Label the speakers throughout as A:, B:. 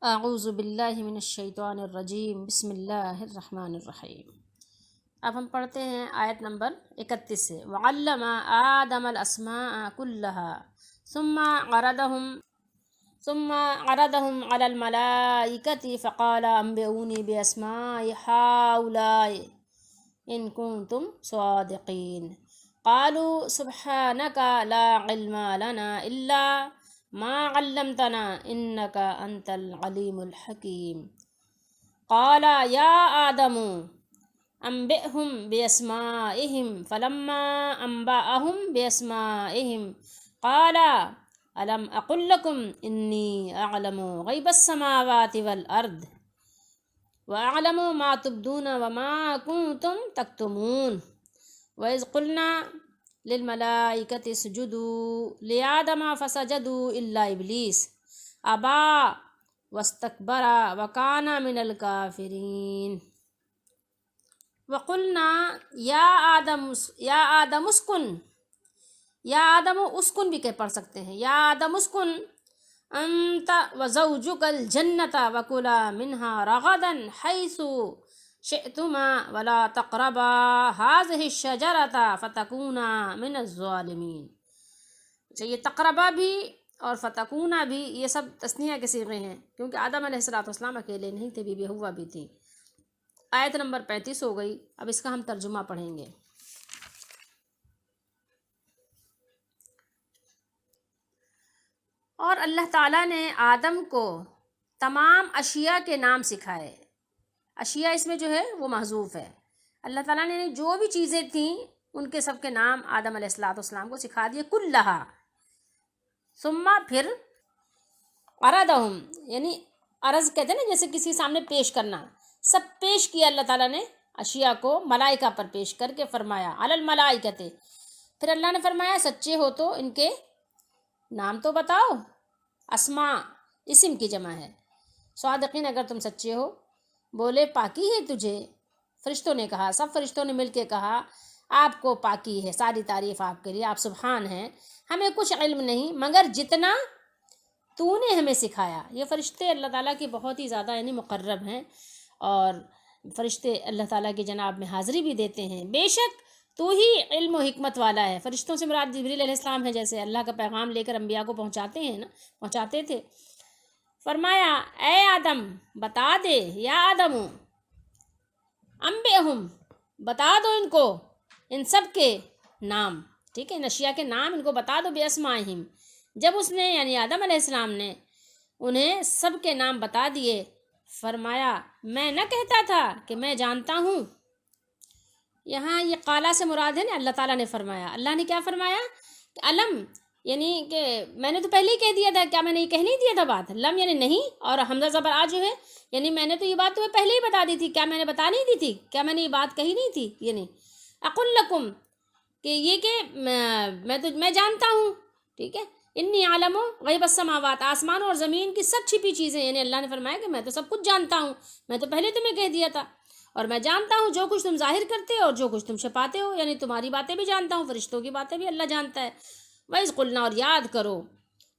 A: اعوذ باللہ من الشیطان الرجیم، بسم اللہ الرحمن الرحیم۔ اب ہم پڑھتے ہیں آیت نمبر 31 سے۔ وعلم آدم الاسماء كلها ثم عرضهم على الملائكة فقال انبئوني بأسماء هؤلاء إن كنتم صادقين قالوا سبحانك لا علم لنا إلا ما علمتنا إنك أنت العليم الحكيم قال يا آدم أنبئهم بأسمائهم فلما أنبأهم بأسمائهم قال ألم أقل لكم إني أعلم غيب السماوات والأرض وأعلم ما تبدون وما كنتم تكتمون وإذ قلنا للملائكة اسجدوا لآدم فسجدوا إلا إبليس أبى واستكبر وكان من الكافرين وقلنا يا آدم اسكن، یا آدم اسکن بھی کہ پڑھ سکتے ہیں، یا آدم اسکن انت وزوجک الجنت وکلا منها رغدا حیث شئتما ولا تقربا هذه الشجرة فتکونا من الظالمین۔ اچھا، یہ تقربا بھی اور فتکونا بھی یہ سب تثنیہ کے صیغے ہیں، کیونکہ آدم علیہ السلام اکیلے نہیں تھے، بی بی حوا بھی تھی۔ آیت نمبر 35 ہو گئی۔ اب اس کا ہم ترجمہ پڑھیں گے۔ اور اللہ تعالیٰ نے آدم کو تمام اشیاء کے نام سکھائے۔ اشیاء اس میں جو ہے وہ محذوف ہے۔ اللہ تعالیٰ نے جو بھی چیزیں تھیں ان کے سب کے نام آدم علیہ السلام کو سکھا دیے۔ کلھا، ثم پھر عرضہم، یعنی عرض کہتے ہیں نا جیسے کسی سامنے پیش کرنا، سب پیش کیا اللہ تعالیٰ نے اشیاء کو ملائکہ پر پیش کر کے فرمایا علی الملائکۃ، پھر اللہ نے فرمایا سچے ہو تو ان کے نام تو بتاؤ۔ اسماء اسم کی جمع ہے، صادقین اگر تم سچے ہو۔ بولے پاکی ہے تجھے، فرشتوں نے کہا، سب فرشتوں نے مل کے کہا آپ کو پاکی ہے، ساری تعریف آپ کے لیے، آپ سبحان ہیں، ہمیں کچھ علم نہیں مگر جتنا تو نے ہمیں سکھایا۔ یہ فرشتے اللہ تعالیٰ کی بہت ہی زیادہ یعنی مقرب ہیں، اور فرشتے اللہ تعالیٰ کی جناب میں حاضری بھی دیتے ہیں۔ بے شک تو ہی علم و حکمت والا ہے۔ فرشتوں سے مراد جبریل علیہ السلام ہے، جیسے اللہ کا پیغام لے کر انبیاء کو پہنچاتے تھے۔ فرمایا اے آدم بتا دے، یا آدم انبئہم، بتا دو ان کو ان سب کے نام، ٹھیک ہے، اشیاء کے نام ان کو بتا دو، باسمائہم۔ جب اس نے یعنی آدم علیہ السلام نے انہیں سب کے نام بتا دیے، فرمایا میں نہ کہتا تھا کہ میں جانتا ہوں۔ یہاں یہ قالا سے مراد ہے نا، اللہ تعالیٰ نے فرمایا۔ اللہ نے کیا فرمایا کہ علم، یعنی کہ میں نے تو پہلے ہی کہہ دیا تھا، کیا میں نے یہ کہہ نہیں دیا تھا بات؟ لم یعنی نہیں، اور حمزہ زبر آ جو ہے یعنی میں نے تو یہ بات تمہیں پہلے ہی بتا دی تھی، کیا میں نے بتا نہیں دی تھی؟ کیا میں نے یہ بات کہی نہیں تھی؟ یعنی اقل لکم، کہ یہ کہ میں جانتا ہوں، ٹھیک ہے، انی عالم غیب السماوات، آسمان اور زمین کی سب چھپی چیزیں، یعنی اللہ نے فرمایا کہ میں تو سب کچھ جانتا ہوں، میں تو پہلے تمہیں کہہ دیا تھا، اور میں جانتا ہوں جو کچھ تم ظاہر کرتے ہو اور جو کچھ تم چھپاتے ہو، یعنی تمہاری باتیں بھی جانتا ہوں، فرشتوں کی باتیں بھی اللہ جانتا ہے۔ وَإِذْ قُلْنَا، اور یاد کرو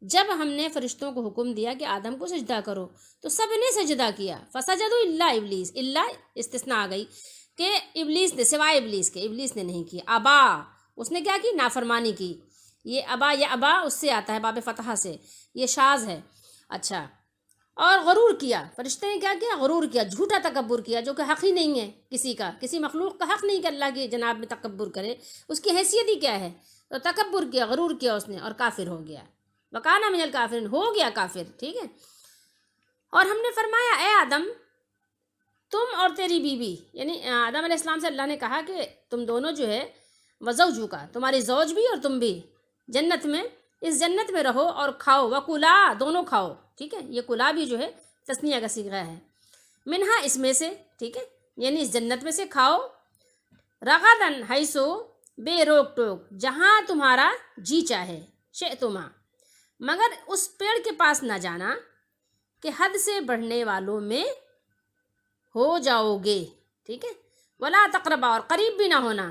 A: جب ہم نے فرشتوں کو حکم دیا کہ آدم کو سجدہ کرو تو سب نے سجدہ کیا۔ فَسَجَدُوا إِلَّا إِبْلِيسَ، الا استثناء آ گئی کہ ابلیس نے، سوائے ابلیس کے، ابلیس نے نہیں کی۔ ابا، اس نے کیا کی؟ نافرمانی کی۔ یہ ابا یا ابا اس سے آتا ہے باب فتحہ سے، یہ شاذ ہے۔ اچھا، اور غرور کیا، فرشتے نے کیا کیا؟ غرور کیا، جھوٹا تکبر کیا، جو کہ حق ہی نہیں ہے کسی کا، کسی مخلوق کا حق نہیں کہ اللہ کی جناب میں تکبر کرے، اس کی حیثیت ہی کیا ہے؟ تو تکبر کیا، غرور کیا اس نے، اور کافر ہو گیا۔ وَكَانَ مِنَ الْكَافِرِينَ، ہو گیا کافر، ٹھیک ہے۔ اور ہم نے فرمایا اے آدم تم اور تیری بیوی، یعنی آدم علیہ السلام سے اللہ نے کہا کہ تم دونوں جو ہے وزوجو کا، تمہاری زوج بھی اور تم بھی جنت میں، اس جنت میں رہو اور کھاؤ، وکلا، دونوں کھاؤ، ٹھیک ہے۔ یہ کلا بھی جو ہے تثنیہ کا صیغہ ہے، منہا اس میں سے، ٹھیک ہے، یعنی اس جنت میں سے کھاؤ، رغدن حیثو، بے روک ٹوک، جہاں تمہارا جی چاہے، شئتما، مگر اس پیڑ کے پاس نہ جانا کہ حد سے بڑھنے والوں میں ہو جاؤ گے، ٹھیک ہے۔ ولا تقربا، اور قریب بھی نہ ہونا،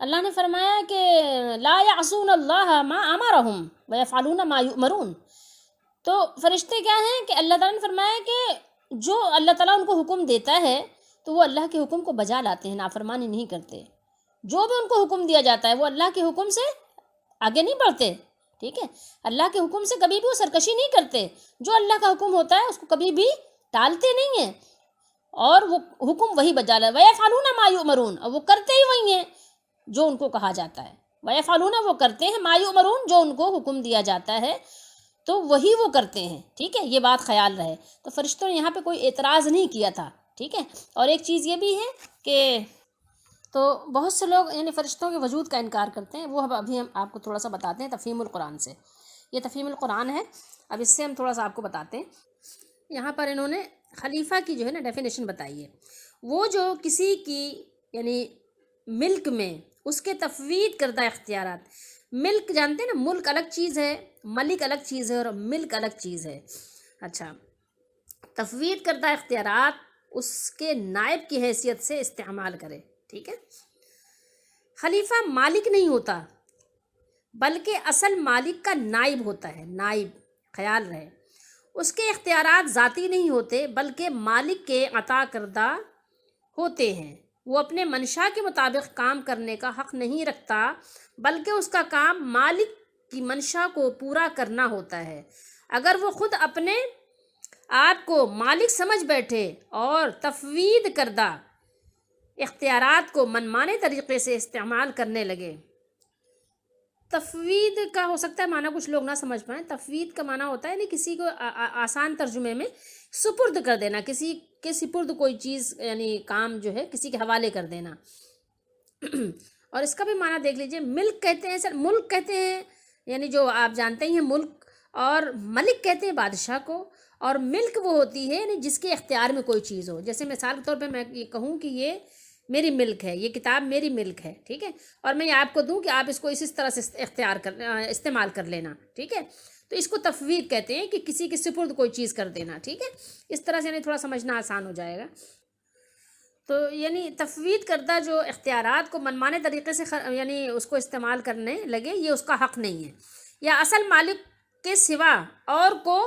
A: اللہ نے فرمایا کہ لا یعصون اللہ ما امرہم ویفعلون ما یؤمرون. تو فرشتے کیا ہیں کہ اللہ تعالیٰ نے فرمایا کہ جو اللہ تعالیٰ ان کو حکم دیتا ہے تو وہ اللہ کے حکم کو بجا لاتے ہیں، نافرمانی نہیں کرتے. جو بھی ان کو حکم دیا جاتا ہے وہ اللہ کے حکم سے آگے نہیں بڑھتے. ٹھیک ہے، اللہ کے حکم سے کبھی بھی وہ سرکشی نہیں کرتے. جو اللہ کا حکم ہوتا ہے اس کو کبھی بھی ٹالتے نہیں ہیں، اور وہ حکم وہی بجا لاتے. وَيَفْعَلُونَ مَا يُؤْمَرُونَ، اور وہ کرتے ہی وہی ہیں جو ان کو کہا جاتا ہے. وَيَفْعَلُونَ، وہ کرتے ہیں، مَا يُؤْمَرُونَ، جو ان کو حکم دیا جاتا ہے تو وہی وہ کرتے ہیں. ٹھیک ہے، یہ بات خیال رہے. تو فرشتوں نے یہاں پہ کوئی اعتراض نہیں کیا تھا. ٹھیک ہے، اور ایک چیز یہ بھی ہے کہ تو بہت سے لوگ یعنی فرشتوں کے وجود کا انکار کرتے ہیں. وہ ابھی ہم آپ کو تھوڑا سا بتاتے ہیں تفہیم القرآن سے. یہ تفہیم القرآن ہے، اب اس سے ہم تھوڑا سا آپ کو بتاتے ہیں. یہاں پر انہوں نے خلیفہ کی جو ہے نا ڈیفینیشن بتائی ہے. وہ جو کسی کی یعنی ملک میں اس کے تفویض کردہ اختیارات. ملک جانتے ہیں نا، ملک الگ چیز ہے، ملک الگ چیز ہے، اور ملک الگ چیز ہے. اچھا، تفویض کردہ اختیارات اس کے نائب کی حیثیت سے استعمال کرے. ٹھیک ہے، خلیفہ مالک نہیں ہوتا بلکہ اصل مالک کا نائب ہوتا ہے. نائب، خیال رہے. اس کے اختیارات ذاتی نہیں ہوتے بلکہ مالک کے عطا کردہ ہوتے ہیں. وہ اپنے منشا کے مطابق کام کرنے کا حق نہیں رکھتا بلکہ اس کا کام مالک کی منشا کو پورا کرنا ہوتا ہے. اگر وہ خود اپنے آپ کو مالک سمجھ بیٹھے اور تفویض کردہ اختیارات کو منمانے طریقے سے استعمال کرنے لگے. تفویض کا ہو سکتا ہے معنی کچھ لوگ نہ سمجھ پائیں. تفویض کا معنی ہوتا ہے کسی کو آسان ترجمے میں سپرد کر دینا، کسی کے سپرد کوئی چیز یعنی کام جو ہے کسی کے حوالے کر دینا. اور اس کا بھی معنی دیکھ لیجئے. ملک کہتے ہیں سر، ملک کہتے ہیں یعنی جو آپ جانتے ہی ہیں ملک، اور ملک کہتے ہیں بادشاہ کو. اور ملک وہ ہوتی ہے یعنی جس کے اختیار میں کوئی چیز ہو. جیسے مثال کے طور پہ میں یہ کہوں کہ یہ میری ملک ہے، یہ کتاب میری ملک ہے. ٹھیک ہے، اور میں یہ آپ کو دوں کہ آپ اس کو اس طرح سے استعمال کر لینا. ٹھیک ہے، تو اس کو تفویض کہتے ہیں کہ کسی کے سپرد کوئی چیز کر دینا. ٹھیک ہے، اس طرح سے یعنی تھوڑا سمجھنا آسان ہو جائے گا. تو یعنی تفویض کردہ جو اختیارات کو منمانے طریقے سے یعنی اس کو استعمال کرنے لگے، یہ اس کا حق نہیں ہے. یا اصل مالک کے سوا اور کو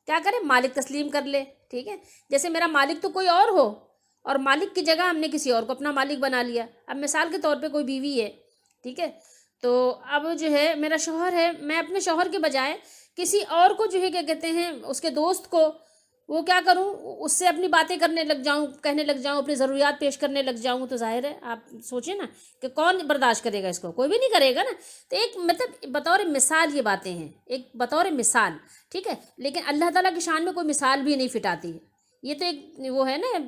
A: کیا کرے، مالک تسلیم کر لے. ٹھیک ہے، جیسے میرا مالک تو کوئی اور ہو اور مالک کی جگہ ہم نے کسی اور کو اپنا مالک بنا لیا. اب مثال کے طور پہ کوئی بیوی ہے، ٹھیک ہے، تو اب جو ہے میرا شوہر ہے، میں اپنے شوہر کے بجائے کسی اور کو جو ہے کیا کہتے ہیں اس کے دوست کو وہ کیا کروں، اس سے اپنی باتیں کرنے لگ جاؤں، کہنے لگ جاؤں، اپنی ضروریات پیش کرنے لگ جاؤں. تو ظاہر ہے آپ سوچیں نا کہ کون برداشت کرے گا اس کو، کوئی بھی نہیں کرے گا نا. تو ایک مطلب بطور مثال یہ باتیں ہیں، ایک بطور مثال. ٹھیک ہے، لیکن اللہ تعالیٰ کی شان میں کوئی مثال بھی نہیں فٹاتی. یہ تو ایک وہ ہے نا.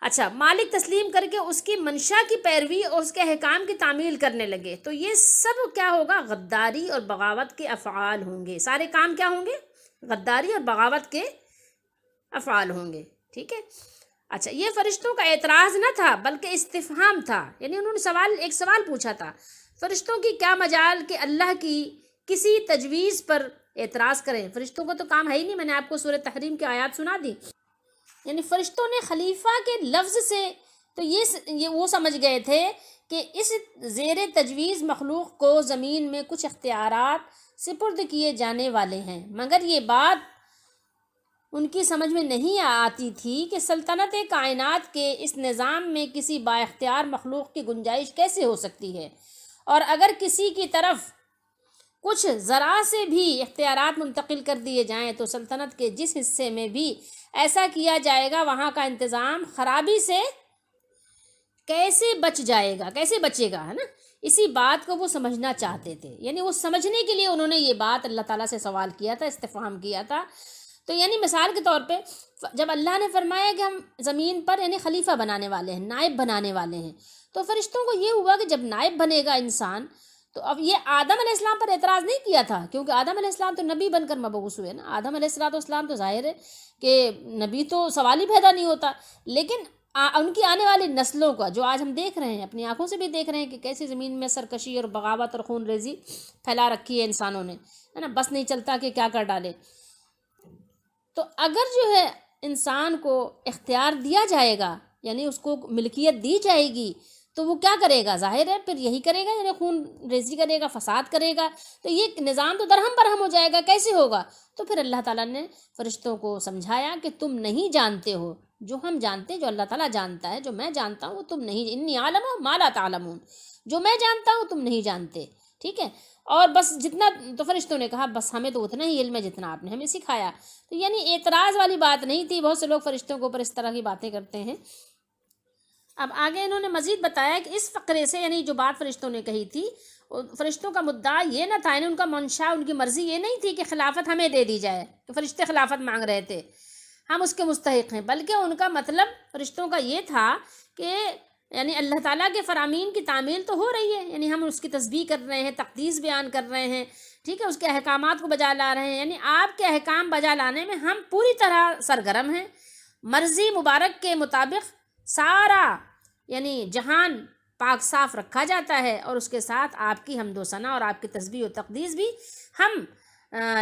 A: اچھا، مالک تسلیم کر کے اس کی منشا کی پیروی اور اس کے احکام کی تعمیل کرنے لگے تو یہ سب کیا ہوگا، غداری اور بغاوت کے افعال ہوں گے. سارے کام کیا ہوں گے، غداری اور بغاوت کے افعال ہوں گے. ٹھیک ہے. اچھا، یہ فرشتوں کا اعتراض نہ تھا بلکہ استفہام تھا، یعنی انہوں نے ایک سوال پوچھا تھا. فرشتوں کی کیا مجال کہ اللہ کی کسی تجویز پر اعتراض کریں. فرشتوں کو تو کام ہے ہی نہیں. میں نے آپ کو سورہ تحریم کی آیات سنا دی. یعنی فرشتوں نے خلیفہ کے لفظ سے تو یہ وہ سمجھ گئے تھے کہ اس زیر تجویز مخلوق کو زمین میں کچھ اختیارات سپرد کیے جانے والے ہیں، مگر یہ بات ان کی سمجھ میں نہیں آتی تھی کہ سلطنت کائنات کے اس نظام میں کسی با اختیار مخلوق کی گنجائش کیسے ہو سکتی ہے. اور اگر کسی کی طرف کچھ ذرا سے بھی اختیارات منتقل کر دیے جائیں تو سلطنت کے جس حصے میں بھی ایسا کیا جائے گا وہاں کا انتظام خرابی سے کیسے بچ جائے گا، کیسے بچے گا، ہے نا. اسی بات کو وہ سمجھنا چاہتے تھے. یعنی وہ سمجھنے کے لیے انہوں نے یہ بات اللہ تعالیٰ سے سوال کیا تھا، استفہام کیا تھا. تو یعنی مثال کے طور پہ جب اللہ نے فرمایا کہ ہم زمین پر یعنی خلیفہ بنانے والے ہیں، نائب بنانے والے ہیں، تو فرشتوں کو یہ ہوا کہ جب نائب بنے گا انسان تو اب یہ آدم علیہ السلام پر اعتراض نہیں کیا تھا کیونکہ آدم علیہ السلام تو نبی بن کر مبعوث ہوئے نا. آدم علیہ السلام تو ظاہر ہے کہ نبی تو سوال ہی پیدا نہیں ہوتا. لیکن ان کی آنے والی نسلوں کا جو آج ہم دیکھ رہے ہیں، اپنی آنکھوں سے بھی دیکھ رہے ہیں کہ کیسے زمین میں سرکشی اور بغاوت اور خون ریزی پھیلا رکھی ہے انسانوں نے، ہے نا. بس نہیں چلتا کہ کیا کر ڈالے. تو اگر جو ہے انسان کو اختیار دیا جائے گا، یعنی اس کو ملکیت دی جائے گی، تو وہ کیا کرے گا؟ ظاہر ہے پھر یہی کرے گا، یعنی خون ریزی کرے گا، فساد کرے گا، تو یہ نظام تو درہم برہم ہو جائے گا، کیسے ہوگا؟ تو پھر اللہ تعالیٰ نے فرشتوں کو سمجھایا کہ تم نہیں جانتے ہو جو ہم جانتے ہیں، جو اللہ تعالیٰ جانتا ہے، جو میں جانتا ہوں وہ تم نہیں، انی عالم ما لا تعلمون، جو میں جانتا ہوں تم نہیں جانتے، ٹھیک ہے؟ اور بس جتنا، تو فرشتوں نے کہا بس ہمیں تو اتنا ہی علم ہے جتنا آپ نے ہمیں سکھایا. تو یعنی اعتراض والی بات نہیں تھی. بہت سے لوگ فرشتوں کے اوپر اس طرح کی باتیں کرتے ہیں. اب آگے انہوں نے مزید بتایا کہ اس فقرے سے، یعنی جو بات فرشتوں نے کہی تھی، فرشتوں کا مدعا یہ نہ تھا، یعنی ان کا منشا، ان کی مرضی یہ نہیں تھی کہ خلافت ہمیں دے دی جائے، کہ فرشتے خلافت مانگ رہے تھے، ہم اس کے مستحق ہیں، بلکہ ان کا مطلب فرشتوں کا یہ تھا کہ یعنی اللہ تعالیٰ کے فرامین کی تعمیل تو ہو رہی ہے، یعنی ہم اس کی تسبیح کر رہے ہیں، تقدیس بیان کر رہے ہیں، ٹھیک ہے، اس کے احکامات کو بجا لا رہے ہیں، یعنی آپ کے احکام بجا لانے میں ہم پوری طرح سرگرم ہیں. مرضی مبارک کے مطابق سارا یعنی جہان پاک صاف رکھا جاتا ہے، اور اس کے ساتھ آپ کی حمد و ثنا اور آپ کی تسبیح و تقدیس بھی ہم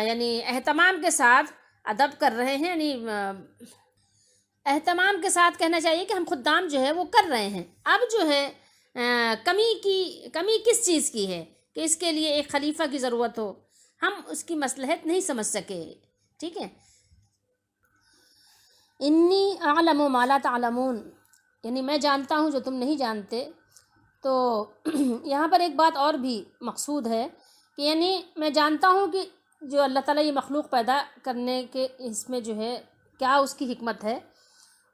A: یعنی اہتمام کے ساتھ ادب کر رہے ہیں، یعنی اہتمام کے ساتھ کہنا چاہیے کہ ہم خدام جو ہے وہ کر رہے ہیں. اب جو ہے کمی کس چیز کی ہے کہ اس کے لیے ایک خلیفہ کی ضرورت ہو، ہم اس کی مصلحت نہیں سمجھ سکے، ٹھیک ہے. انی اعلم ما لا تعلمون، یعنی میں جانتا ہوں جو تم نہیں جانتے. تو یہاں پر ایک بات اور بھی مقصود ہے کہ یعنی میں جانتا ہوں کہ جو اللہ تعالیٰ یہ مخلوق پیدا کرنے کے اس میں جو ہے کیا اس کی حکمت ہے.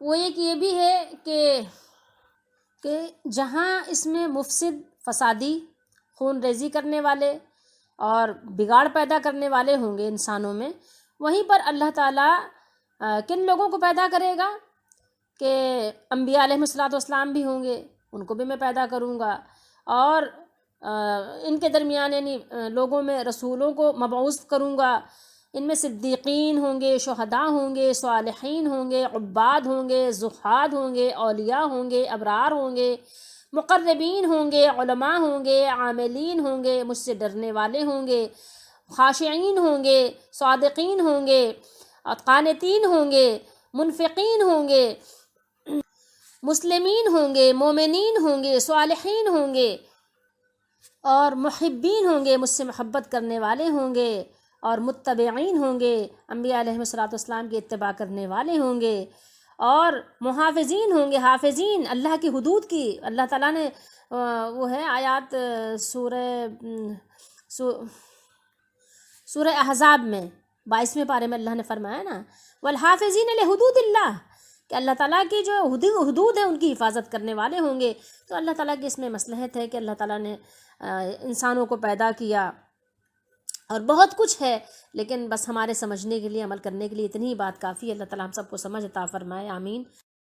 A: وہ ایک یہ بھی ہے کہ جہاں اس میں مفسد، فسادی، خون ریزی کرنے والے اور بگاڑ پیدا کرنے والے ہوں گے انسانوں میں، وہیں پر اللہ تعالیٰ کن لوگوں کو پیدا کرے گا کہ انبیاء علیہ الصلوۃ والسلام بھی ہوں گے، ان کو بھی میں پیدا کروں گا، اور ان کے درمیان یعنی لوگوں میں رسولوں کو مبعوث کروں گا. ان میں صدیقین ہوں گے، شہداء ہوں گے، صالحین ہوں گے، عباد ہوں گے، زہاد ہوں گے، اولیاء ہوں گے، ابرار ہوں گے، مقربین ہوں گے، علماء ہوں گے، عاملین ہوں گے، مجھ سے ڈرنے والے ہوں گے، خاشعین ہوں گے، صادقین ہوں گے، قانتین ہوں گے، منفقین ہوں گے، مسلمین ہوں گے، مومنین ہوں گے، صالحین ہوں گے، اور محبین ہوں گے، مجھ سے محبت کرنے والے ہوں گے، اور متبعین ہوں گے، انبیاء علیہ الصلوۃ والسلام کی اتباع کرنے والے ہوں گے، اور محافظین ہوں گے، حافظین اللہ کی حدود کی. اللہ تعالیٰ نے وہ ہے آیات سورہ احزاب میں 22ویں پارے میں اللہ نے فرمایا نا، والحافظین لحدود اللہ، کہ اللہ تعالیٰ کی جو حدود ہے ان کی حفاظت کرنے والے ہوں گے. تو اللہ تعالیٰ کی اس میں مصلحت ہے کہ اللہ تعالیٰ نے انسانوں کو پیدا کیا، اور بہت کچھ ہے، لیکن بس ہمارے سمجھنے کے لیے، عمل کرنے کے لیے اتنی ہی بات کافی ہے. اللہ تعالیٰ ہم سب کو سمجھ عطا فرمائے، آمین.